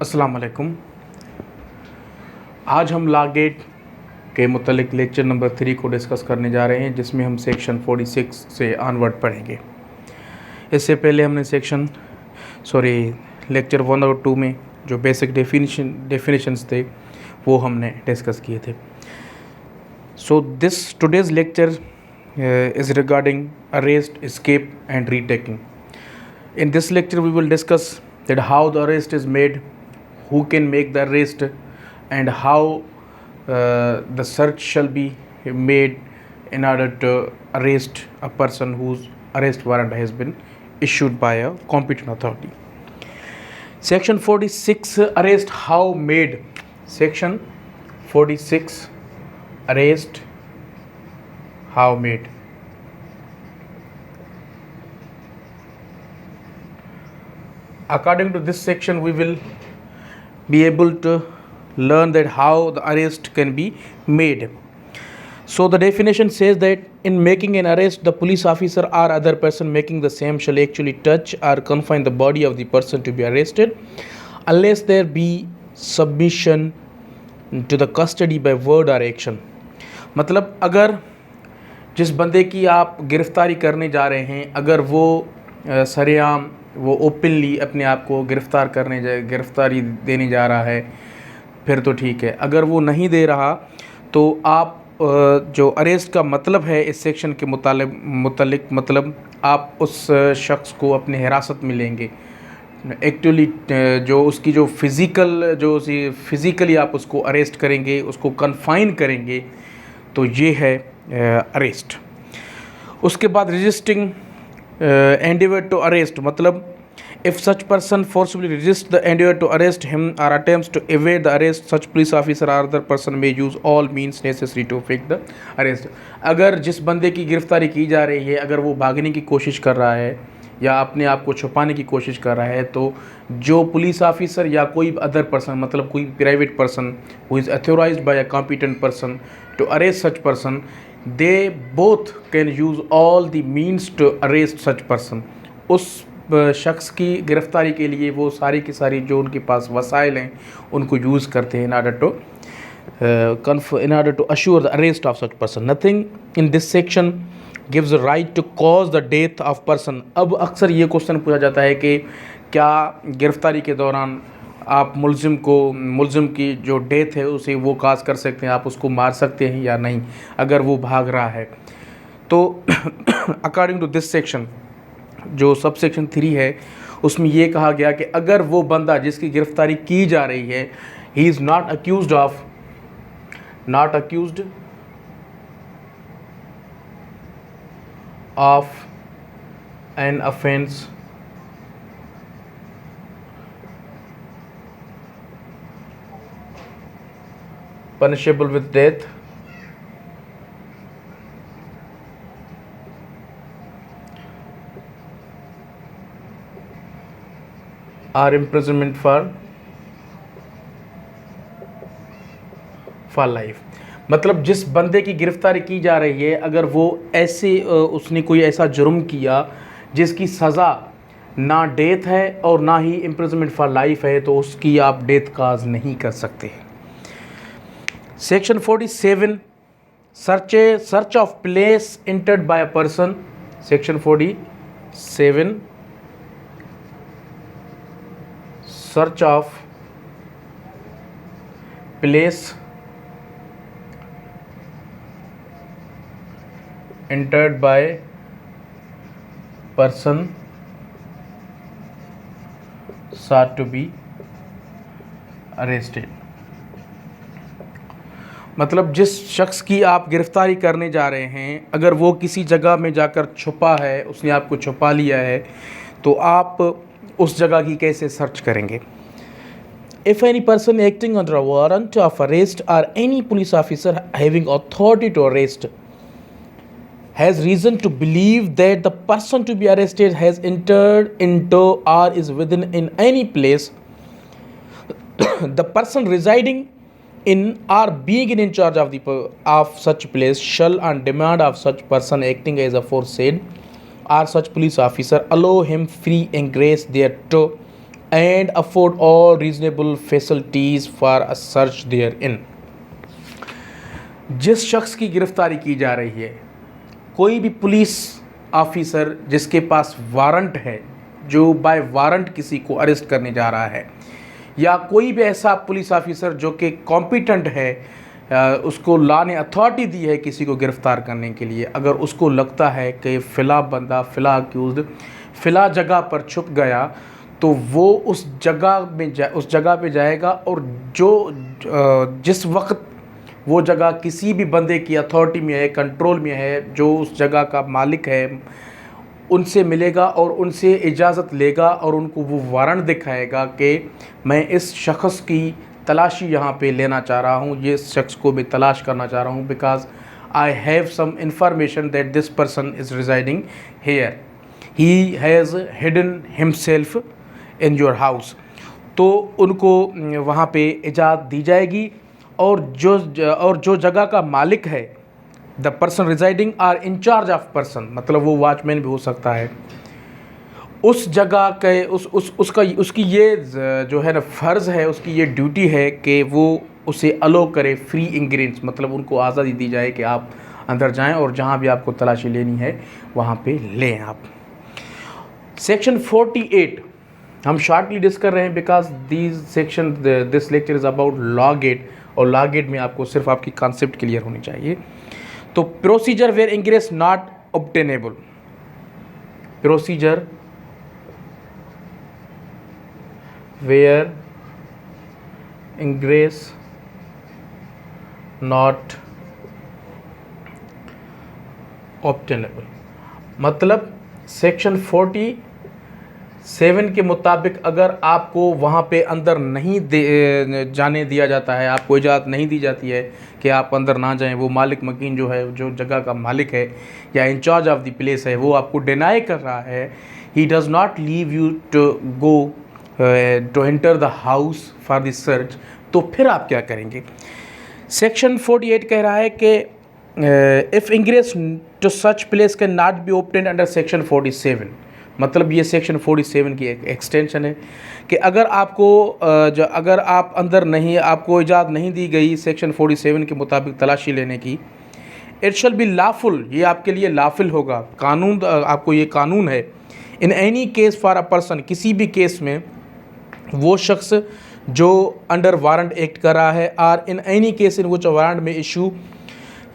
अस्सलाम वालेकुम। आज हम लॉ गेट के मुतल्लिक लेक्चर नंबर 3 को डिस्कस करने जा रहे हैं, जिसमें हम सेक्शन 46 से ऑनवर्ड पढ़ेंगे। इससे पहले हमने लेक्चर 1 और 2 में जो बेसिक डेफिनेशंस थे वो हमने डिस्कस किए थे। सो today's lecture is regarding arrest, escape and retaking. In this lecture we will discuss that how the arrest is made, who can make the arrest, and how the search shall be made in order to arrest a person whose arrest warrant has been issued by a competent authority. Section 46, arrest how made. Section 46, arrest how made. According to this section, we will be able to learn that how the arrest can be made. So the definition says that in making an arrest, the police officer or other person making the same shall actually touch or confine the body of the person to be arrested, unless there be submission to the custody by word or action. मतलब अगर जिस बंदे की आप गिरफ़्तारी करने जा रहे हैं, अगर वो सरेआम वो ओपनली अपने आप को गिरफ़्तारी देने जा रहा है, फिर तो ठीक है। अगर वो नहीं दे रहा तो आप जो अरेस्ट का मतलब है इस सेक्शन के मुतालिक मतलब आप उस शख्स को अपने हिरासत में लेंगे। एक्चुअली जो उसकी जो फिज़िकली आप उसको अरेस्ट करेंगे, उसको कन्फाइन करेंगे, तो ये है अरेस्ट। उसके बाद रेजिस्टिंग एंडेवर टू अरेस्ट मतलब if such person forcibly resists the endeavor to arrest him or attempts to evade the arrest, such police officer or other person may use all means necessary to effect the arrest. अगर जिस बंदे की गिरफ़्तारी की जा रही है, अगर वो भागने की कोशिश कर रहा है या अपने आप को छुपाने की कोशिश कर रहा है, तो जो पुलिस ऑफिसर या कोई अदर पर्सन मतलब कोई private person who is authorized by a competent person to arrest such person, they both can use all the means to arrest such person. उस शख्स की गिरफ़्तारी के लिए वो सारी की सारी जो उनके पास वसाइल हैं उनको यूज़ करते हैं in order to assure the arrest of such person. Nothing in this section gives a right to cause the death of person. अब अक्सर ये क्वेश्चन पूछा जाता है कि क्या गिरफ़्तारी के दौरान आप मुलज़िम की जो डेथ है उसे वो काज कर सकते हैं, आप उसको मार सकते हैं या नहीं अगर वो भाग रहा है। तो अकॉर्डिंग टू दिस सेक्शन जो सब सेक्शन 3 है उसमें ये कहा गया कि अगर वो बंदा जिसकी गिरफ़्तारी की जा रही है, he is not accused of an offence punishable with death or imprisonment for life। मतलब जिस बंदे की गिरफ़्तारी की जा रही है, अगर वो उसने कोई ऐसा जुर्म किया जिसकी सज़ा ना डेथ है और ना ही इम्प्रिजनमेंट फॉर लाइफ है, तो उसकी आप डेथ काज नहीं कर सकते। Section 47, search of place entered by a person. Section 47, search of place entered by person sought to be arrested। मतलब जिस शख्स की आप गिरफ़्तारी करने जा रहे हैं, अगर वो किसी जगह में जाकर छुपा है, उसने आपको छुपा लिया है, तो आप उस जगह की कैसे सर्च करेंगे। If any person acting under a warrant of arrest or any police officer having authority to arrest has reason to believe that the person to be arrested has entered into or is within in any place, the person residing in or being in charge of such place shall on demand of such person acting as aforesaid or such police officer allow him free ingress thereto and afford all reasonable facilities for a search therein। जिस शख्स की गिरफ्तारी की जा रही है, कोई भी पुलिस ऑफिसर जिसके पास वारंट है, जो बाय वारंट किसी को अरेस्ट करने जा रहा है, या कोई भी ऐसा पुलिस ऑफिसर जो कि कॉम्पिटेंट है, उसको लॉ ने अथॉरिटी दी है किसी को गिरफ़्तार करने के लिए, अगर उसको लगता है कि फ़िला बंदा, फ़िला अक्यूज़ फ़िला जगह पर छुप गया, तो वो उस जगह पे जाएगा, और जिस वक्त वो जगह किसी भी बंदे की अथॉरिटी में है, कंट्रोल में है, जो उस जगह का मालिक है, उनसे मिलेगा और उनसे इजाज़त लेगा और उनको वो वारंट दिखाएगा कि मैं इस शख्स की तलाशी यहाँ पे लेना चाह रहा हूँ, ये शख्स को मैं तलाश करना चाह रहा हूँ, because I have some information that this person is residing here, he has hidden himself in your house. तो उनको वहाँ पे इजाज़त दी जाएगी, और जो जगह का मालिक है, the person residing or in charge of person, मतलब वो वॉचमैन भी हो सकता है, उस जगह के उसकी ये जो है ना फ़र्ज़ है, उसकी ये ड्यूटी है कि वो उसे अलो करे फ्री इंग्रेडिएंट्स, मतलब उनको आज़ादी दी जाए कि आप अंदर जाएं और जहां भी आपको तलाशी लेनी है वहां पे लें आप। सेक्शन 48 हम शॉर्टली डिस्कस कर रहे हैं because this lecture is about law gate, और लॉ गेट में आपको सिर्फ आपकी कॉन्सेप्ट क्लियर होनी चाहिए। तो procedure where ingress not obtainable, procedure where ingress not obtainable, मतलब सेक्शन 47 के मुताबिक अगर आपको वहाँ पे अंदर नहीं जाने दिया जाता है, आपको इजाज़त नहीं दी जाती है कि आप अंदर ना जाएं, वो मालिक मकीन जो है, जो जगह का मालिक है या इंचार्ज ऑफ द प्लेस है, वो आपको डिनाई कर रहा है, he does not leave you to go to enter the house for the search, तो फिर आप क्या करेंगे। सेक्शन 48 कह रहा है कि if ingress to such place can not be obtained under section 47, मतलब ये सेक्शन 47 की एक एक्सटेंशन है कि अगर अगर आप अंदर नहीं, आपको इजाज़त नहीं दी गई सेक्शन 47 के मुताबिक तलाशी लेने की, इट शैल बी लॉफुल, ये आपके लिए लाफिल होगा, कानून आपको ये कानून है, in any case for a person, किसी भी केस में वो शख्स जो अंडर वारंट एक्ट कर रहा है, और in any case in which warrant में इशू,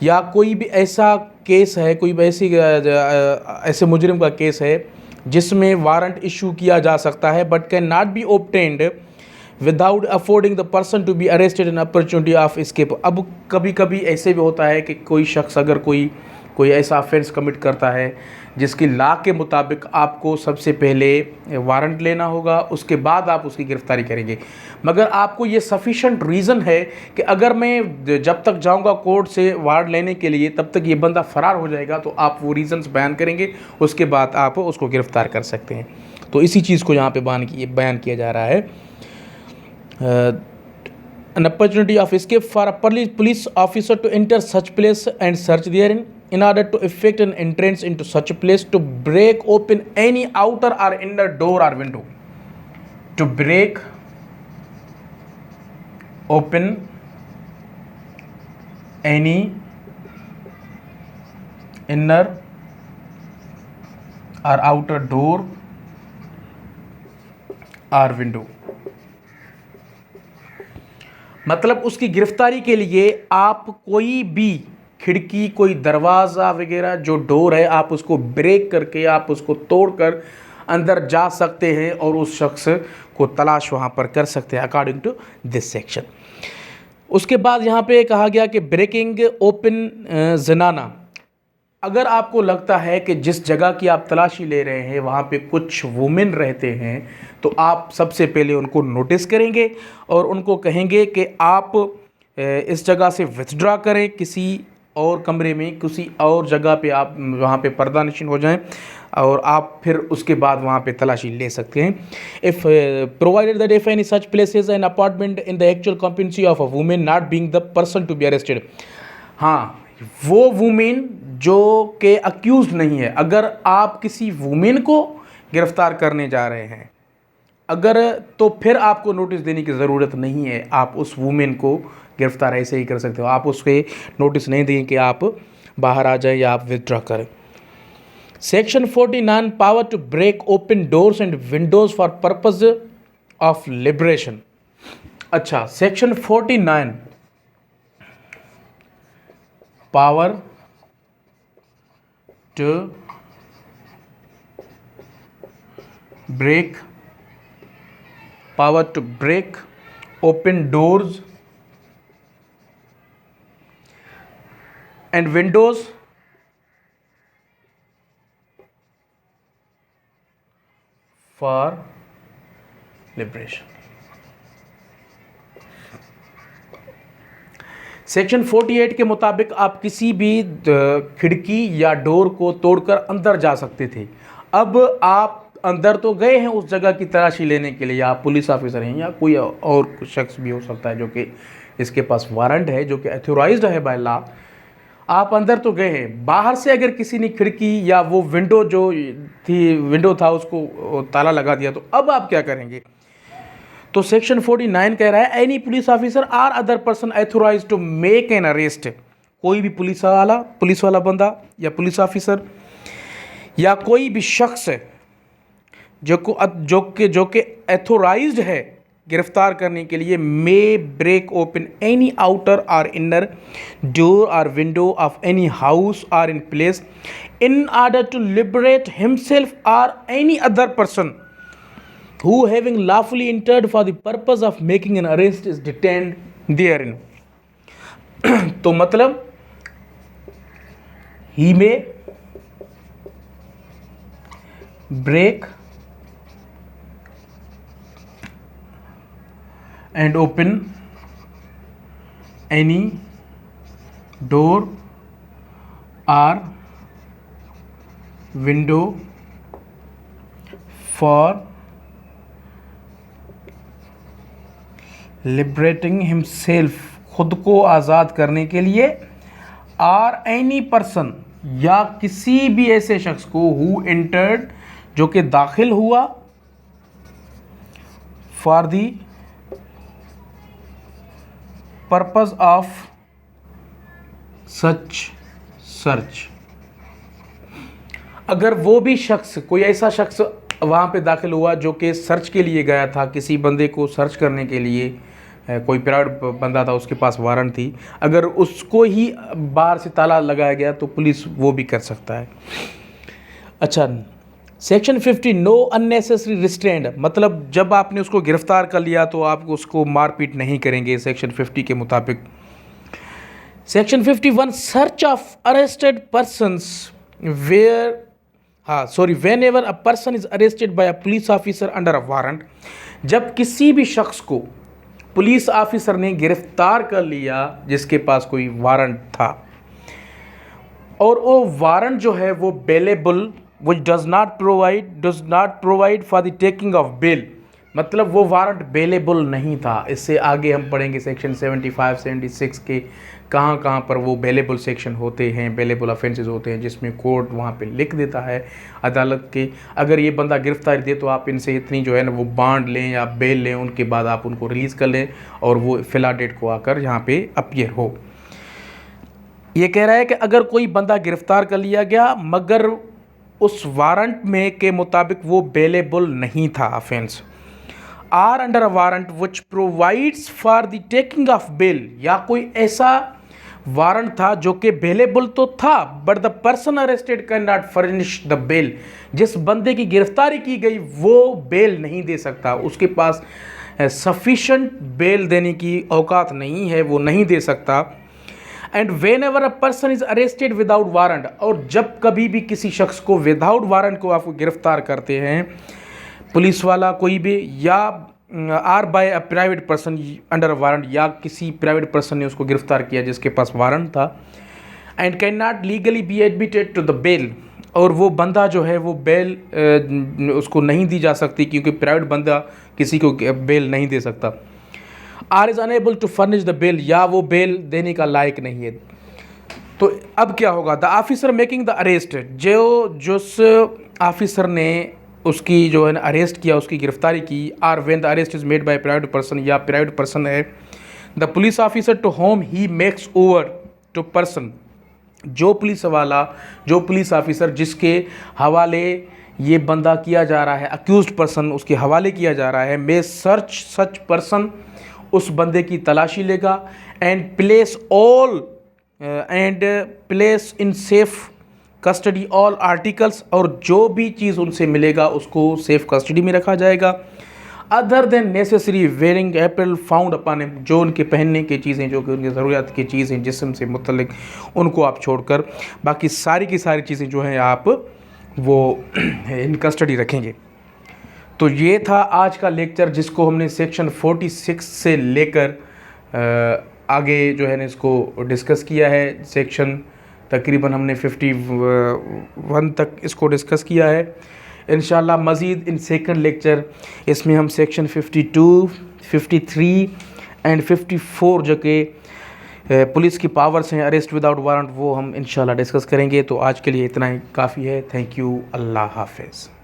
या कोई भी ऐसा केस है, कोई भी ऐसे मुजरिम का केस है जिसमें वारंट इशू किया जा सकता है, but can not be obtained without affording the person to be arrested an opportunity of escape. अब कभी कभी ऐसे भी होता है कि कोई शख्स अगर कोई ऐसा ऑफेंस कमिट करता है जिसकी लॉ के मुताबिक आपको सबसे पहले वारंट लेना होगा, उसके बाद आप उसकी गिरफ्तारी करेंगे, मगर आपको ये सफिशेंट रीज़न है कि अगर मैं जब तक जाऊंगा कोर्ट से वारंट लेने के लिए तब तक ये बंदा फ़रार हो जाएगा, तो आप वो रीज़न्स बयान करेंगे, उसके बाद आप उसको गिरफ़्तार कर सकते हैं। तो इसी चीज़ को यहाँ पे बयान किया जा रहा है। An opportunity of escape for a police officer to enter such place and search therein, in order to effect an entrance into such a place, to break open any outer or inner door or window, to break open any inner or outer door or window, मतलब उसकी गिरफ्तारी के लिए आप कोई भी खिड़की, कोई दरवाज़ा वगैरह जो डोर है, आप उसको ब्रेक करके, आप उसको तोड़कर अंदर जा सकते हैं और उस शख्स को तलाश वहाँ पर कर सकते हैं अकॉर्डिंग टू दिस सेक्शन। उसके बाद यहाँ पे कहा गया कि ब्रेकिंग ओपन जनाना, अगर आपको लगता है कि जिस जगह की आप तलाशी ले रहे हैं वहाँ पे कुछ वुमेन रहते हैं, तो आप सबसे पहले उनको नोटिस करेंगे और उनको कहेंगे कि आप इस जगह से विथड्रॉ करें, किसी और कमरे में, किसी और जगह पे आप वहाँ पे पर्दा नशीन हो जाएं, और आप फिर उसके बाद वहाँ पे तलाशी ले सकते हैं। If provided that if any such places an apartment in the actual competency of a women not being the person to be arrested, हाँ वो वुमेन जो के अक्यूज़ नहीं है, अगर आप किसी वुमेन को गिरफ्तार करने जा रहे हैं अगर तो फिर आपको नोटिस देने की ज़रूरत नहीं है, आप उस वुमेन को गिरफ्तार ऐसे ही कर सकते हो, आप उसके नोटिस नहीं देंगे कि आप बाहर आ जाए या आप विथड्रॉ करें। Section 49 power to break open doors and windows for purpose of liberation. अच्छा, section 49 power to break power to break open doors and windows for liberation। Section 48 के मुताबिक आप किसी भी खिड़की या डोर को तोड़कर अंदर जा सकते थे। अब आप अंदर तो गए हैं उस जगह की तलाशी लेने के लिए, या आप पुलिस ऑफिसर हैं या कोई और शख्स भी हो सकता है जो कि इसके पास वारंट है, जो कि अथोराइज्ड है बाय लॉ। आप अंदर तो गए हैं, बाहर से अगर किसी ने खिड़की या वो विंडो जो थी, विंडो था, उसको ताला लगा दिया, तो अब आप क्या करेंगे? तो सेक्शन 49 कह रहा है any police officer or other person authorized to make an arrest. कोई भी पुलिस वाला बंदा या पुलिस ऑफिसर या कोई भी शख्स जो कि अथोराइज्ड है गिरफ्तार करने के लिए, may break open any outer or inner door or window of any house or in place in order to liberate himself or any other person who having lawfully entered for the purpose of making an arrest is detained therein। तो मतलब he may break and open any door or window for liberating himself, खुद को आज़ाद करने के लिए, और any person या किसी भी ऐसे शख्स को हु एंटर्ड, जो कि दाखिल हुआ, for the purpose of such search. अगर वो भी शख्स, कोई ऐसा शख्स वहाँ पे दाखिल हुआ जो कि सर्च के लिए गया था, किसी बंदे को सर्च करने के लिए, कोई प्राइवेट बंदा था, उसके पास वारंट थी, अगर उसको ही बाहर से ताला लगाया गया तो पुलिस वो भी कर सकता है। अच्छा, सेक्शन 50 नो अननेसेसरी रिस्ट्रेंट, मतलब जब आपने उसको गिरफ्तार कर लिया तो आप उसको मारपीट नहीं करेंगे सेक्शन 50 के मुताबिक। Section 51 search of arrested persons whenever a person is arrested by a police officer under a warrant, जब किसी भी शख्स को पुलिस ऑफिसर ने गिरफ्तार कर लिया जिसके पास कोई वारंट था, और वो वारंट जो है वो bailable, which does not provide for the taking of bail, मतलब वो वारंट बेलेबल नहीं था। इससे आगे हम पढ़ेंगे सेक्शन 75 76 के कहाँ पर वो बेलेबल सेक्शन होते हैं, बेलेबल ऑफेंसेस होते हैं, जिसमें कोर्ट वहाँ पे लिख देता है अदालत के, अगर ये बंदा गिरफ्तारी दे तो आप इनसे इतनी जो है ना वो बांड लें या बेल लें, उनके बाद आप उनको रिलीज़ कर लें और वो फिला डेट को आकर यहाँ पे अपीयर हो। ये कह रहा है कि अगर कोई बंदा गिरफ्तार कर लिया गया मगर उस वारंट में के मुताबिक वो बेलेबल नहीं था offence, or under a warrant which provides for the taking of bail, या कोई ऐसा वारंट था जो कि बेलेबल तो था but the person arrested can not furnish the bail, जिस बंदे की गिरफ्तारी की गई वो बेल नहीं दे सकता, उसके पास सफिशेंट बेल देने की औकात नहीं है, वो नहीं दे सकता। And when ever a person is arrested without warrant, और जब कभी भी किसी शख्स को विदाउट वारंट को आपको गिरफ्तार करते हैं पुलिस वाला कोई भी, या or by a private person under warrant, या किसी प्राइवेट पर्सन ने उसको गिरफ्तार किया जिसके पास वारंट था, and can not legally be admitted to the bail, और वो बंदा जो है वो बेल उसको नहीं दी जा सकती क्योंकि प्राइवेट बंदा किसी को बेल नहीं दे सकता, or is unable to furnish the bail, या वो बेल देने का लायक नहीं है। तो अब क्या होगा? The officer making the arrest, जिस ऑफिसर ने उसकी जो है ना अरेस्ट किया, उसकी गिरफ्तारी की, or when the arrest is made by private person, या प्राइवेट पर्सन है, the police officer to whom he makes over to person, जो पुलिस ऑफिसर जिसके हवाले ये बंदा किया जा रहा है, अक्यूज्ड पर्सन उसके हवाले किया जा रहा है, मे सर्च सच पर्सन, उस बंदे की तलाशी लेगा, and place in safe custody all articles, और जो भी चीज़ उनसे मिलेगा उसको सेफ कस्टडी में रखा जाएगा, other than necessary wearing apparel found upon him, जो उनके पहनने की चीज़ें, जो कि उनकी ज़रूरियात की चीज़ें जिस्म से मुतल्लिक, उनको आप छोड़कर बाकी सारी की सारी चीज़ें जो हैं आप वो इन कस्टडी रखेंगे। तो ये था आज का लेक्चर, जिसको हमने सेक्शन 46 से लेकर आगे जो है ना इसको डिस्कस किया है। सेक्शन तकरीबन हमने 51 तक इसको डिस्कस किया है। इंशाल्लाह मज़ीद इन सेकंड लेक्चर इसमें हम सेक्शन 52, 53 एंड 54 जो कि पुलिस की पावर्स हैं अरेस्ट विदाउट वारंट, वो हम इंशाल्लाह डिस्कस करेंगे। तो आज के लिए इतना ही काफ़ी है। Thank you. अल्लाह हाफ़िज़।